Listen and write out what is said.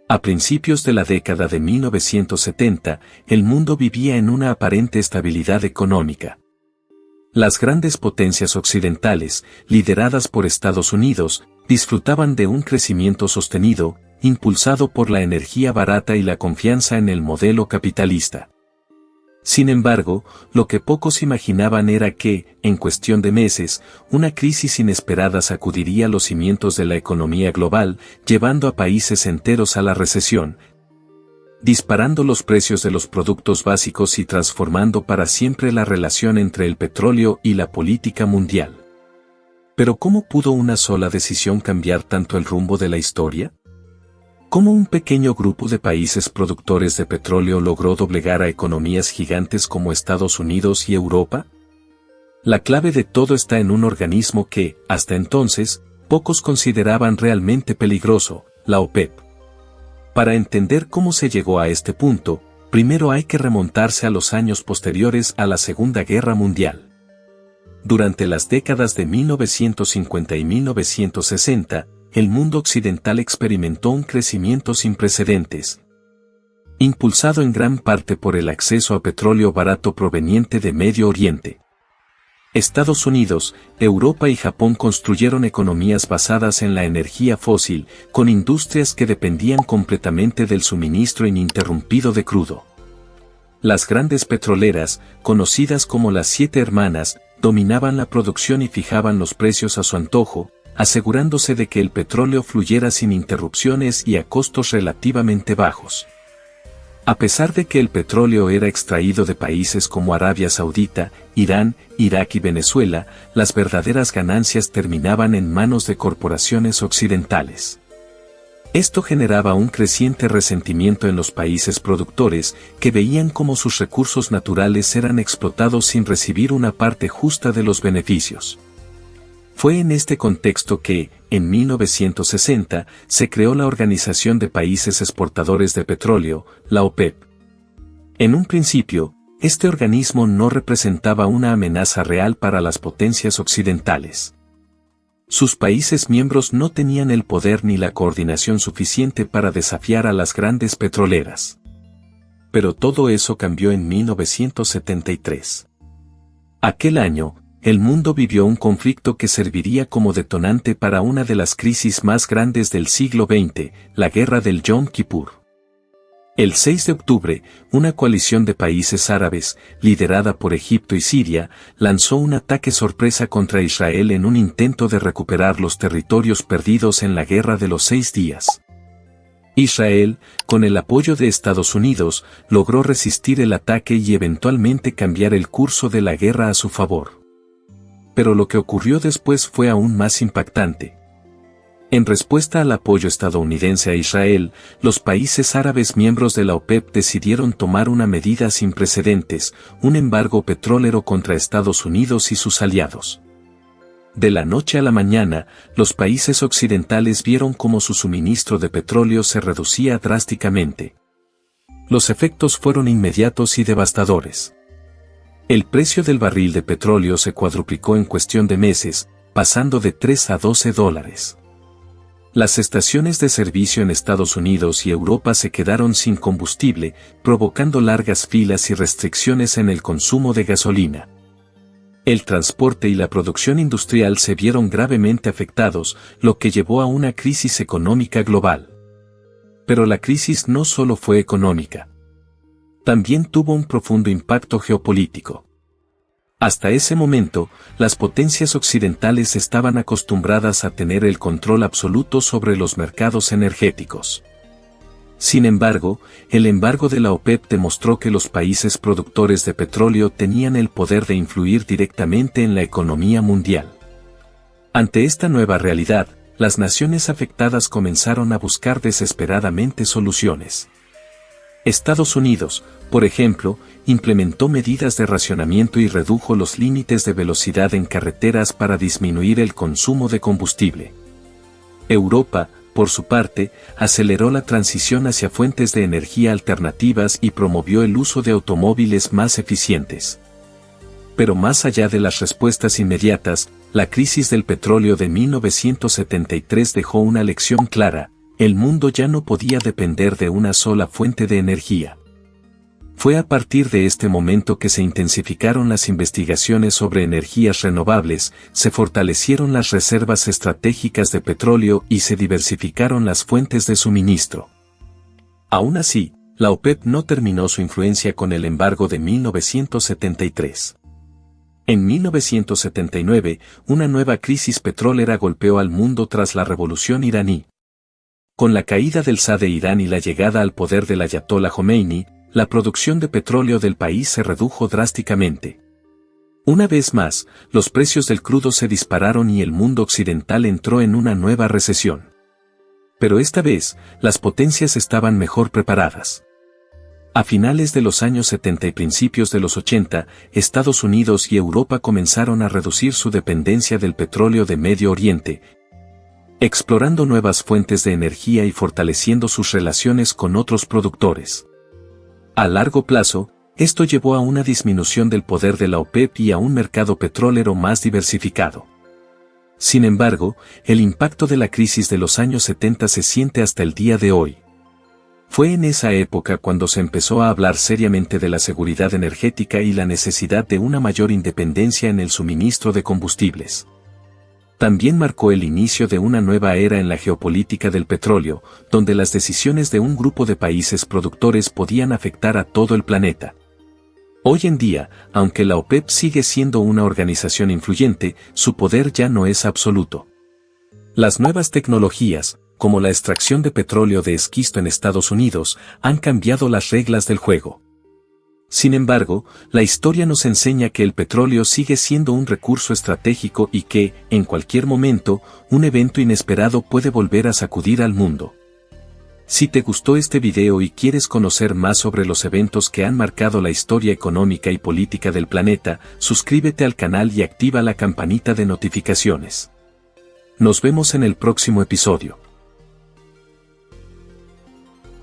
A principios de la década de 1970, el mundo vivía en una aparente estabilidad económica. Las grandes potencias occidentales, lideradas por Estados Unidos, disfrutaban de un crecimiento sostenido, impulsado por la energía barata y la confianza en el modelo capitalista. Sin embargo, lo que pocos imaginaban era que, en cuestión de meses, una crisis inesperada sacudiría los cimientos de la economía global, llevando a países enteros a la recesión, disparando los precios de los productos básicos y transformando para siempre la relación entre el petróleo y la política mundial. Pero ¿cómo pudo una sola decisión cambiar tanto el rumbo de la historia? ¿Cómo un pequeño grupo de países productores de petróleo logró doblegar a economías gigantes como Estados Unidos y Europa? La clave de todo está en un organismo que, hasta entonces, pocos consideraban realmente peligroso, la OPEP. Para entender cómo se llegó a este punto, primero hay que remontarse a los años posteriores a la Segunda Guerra Mundial. Durante las décadas de 1950 y 1960, el mundo occidental experimentó un crecimiento sin precedentes, impulsado en gran parte por el acceso a petróleo barato proveniente de Medio Oriente. Estados Unidos, Europa y Japón construyeron economías basadas en la energía fósil, con industrias que dependían completamente del suministro ininterrumpido de crudo. Las grandes petroleras, conocidas como las Siete Hermanas, dominaban la producción y fijaban los precios a su antojo, asegurándose de que el petróleo fluyera sin interrupciones y a costos relativamente bajos. A pesar de que el petróleo era extraído de países como Arabia Saudita, Irán, Irak y Venezuela, las verdaderas ganancias terminaban en manos de corporaciones occidentales. Esto generaba un creciente resentimiento en los países productores, que veían cómo sus recursos naturales eran explotados sin recibir una parte justa de los beneficios. Fue en este contexto que, en 1960, se creó la Organización de Países Exportadores de Petróleo, la OPEP. En un principio, este organismo no representaba una amenaza real para las potencias occidentales. Sus países miembros no tenían el poder ni la coordinación suficiente para desafiar a las grandes petroleras. Pero todo eso cambió en 1973. Aquel año, el mundo vivió un conflicto que serviría como detonante para una de las crisis más grandes del siglo XX, la Guerra del Yom Kippur. El 6 de octubre, una coalición de países árabes, liderada por Egipto y Siria, lanzó un ataque sorpresa contra Israel en un intento de recuperar los territorios perdidos en la Guerra de los 6 días. Israel, con el apoyo de Estados Unidos, logró resistir el ataque y eventualmente cambiar el curso de la guerra a su favor. Pero lo que ocurrió después fue aún más impactante. En respuesta al apoyo estadounidense a Israel, los países árabes miembros de la OPEP decidieron tomar una medida sin precedentes, un embargo petrolero contra Estados Unidos y sus aliados. De la noche a la mañana, los países occidentales vieron cómo su suministro de petróleo se reducía drásticamente. Los efectos fueron inmediatos y devastadores. El precio del barril de petróleo se cuadruplicó en cuestión de meses, pasando de 3 a 12 dólares. Las estaciones de servicio en Estados Unidos y Europa se quedaron sin combustible, provocando largas filas y restricciones en el consumo de gasolina. El transporte y la producción industrial se vieron gravemente afectados, lo que llevó a una crisis económica global. Pero la crisis no solo fue económica. También tuvo un profundo impacto geopolítico. Hasta ese momento, las potencias occidentales estaban acostumbradas a tener el control absoluto sobre los mercados energéticos. Sin embargo, el embargo de la OPEP demostró que los países productores de petróleo tenían el poder de influir directamente en la economía mundial. Ante esta nueva realidad, las naciones afectadas comenzaron a buscar desesperadamente soluciones. Estados Unidos, por ejemplo, implementó medidas de racionamiento y redujo los límites de velocidad en carreteras para disminuir el consumo de combustible. Europa, por su parte, aceleró la transición hacia fuentes de energía alternativas y promovió el uso de automóviles más eficientes. Pero más allá de las respuestas inmediatas, la crisis del petróleo de 1973 dejó una lección clara: el mundo ya no podía depender de una sola fuente de energía. Fue a partir de este momento que se intensificaron las investigaciones sobre energías renovables, se fortalecieron las reservas estratégicas de petróleo y se diversificaron las fuentes de suministro. Aún así, la OPEP no terminó su influencia con el embargo de 1973. En 1979, una nueva crisis petrolera golpeó al mundo tras la revolución iraní. Con la caída del Shah de Irán y la llegada al poder del ayatolá Jomeini, la producción de petróleo del país se redujo drásticamente. Una vez más, los precios del crudo se dispararon y el mundo occidental entró en una nueva recesión. Pero esta vez, las potencias estaban mejor preparadas. A finales de los años 70 y principios de los 80, Estados Unidos y Europa comenzaron a reducir su dependencia del petróleo de Medio Oriente, explorando nuevas fuentes de energía y fortaleciendo sus relaciones con otros productores. A largo plazo, esto llevó a una disminución del poder de la OPEP y a un mercado petrolero más diversificado. Sin embargo, el impacto de la crisis de los años 70 se siente hasta el día de hoy. Fue en esa época cuando se empezó a hablar seriamente de la seguridad energética y la necesidad de una mayor independencia en el suministro de combustibles. También marcó el inicio de una nueva era en la geopolítica del petróleo, donde las decisiones de un grupo de países productores podían afectar a todo el planeta. Hoy en día, aunque la OPEP sigue siendo una organización influyente, su poder ya no es absoluto. Las nuevas tecnologías, como la extracción de petróleo de esquisto en Estados Unidos, han cambiado las reglas del juego. Sin embargo, la historia nos enseña que el petróleo sigue siendo un recurso estratégico y que, en cualquier momento, un evento inesperado puede volver a sacudir al mundo. Si te gustó este video y quieres conocer más sobre los eventos que han marcado la historia económica y política del planeta, suscríbete al canal y activa la campanita de notificaciones. Nos vemos en el próximo episodio.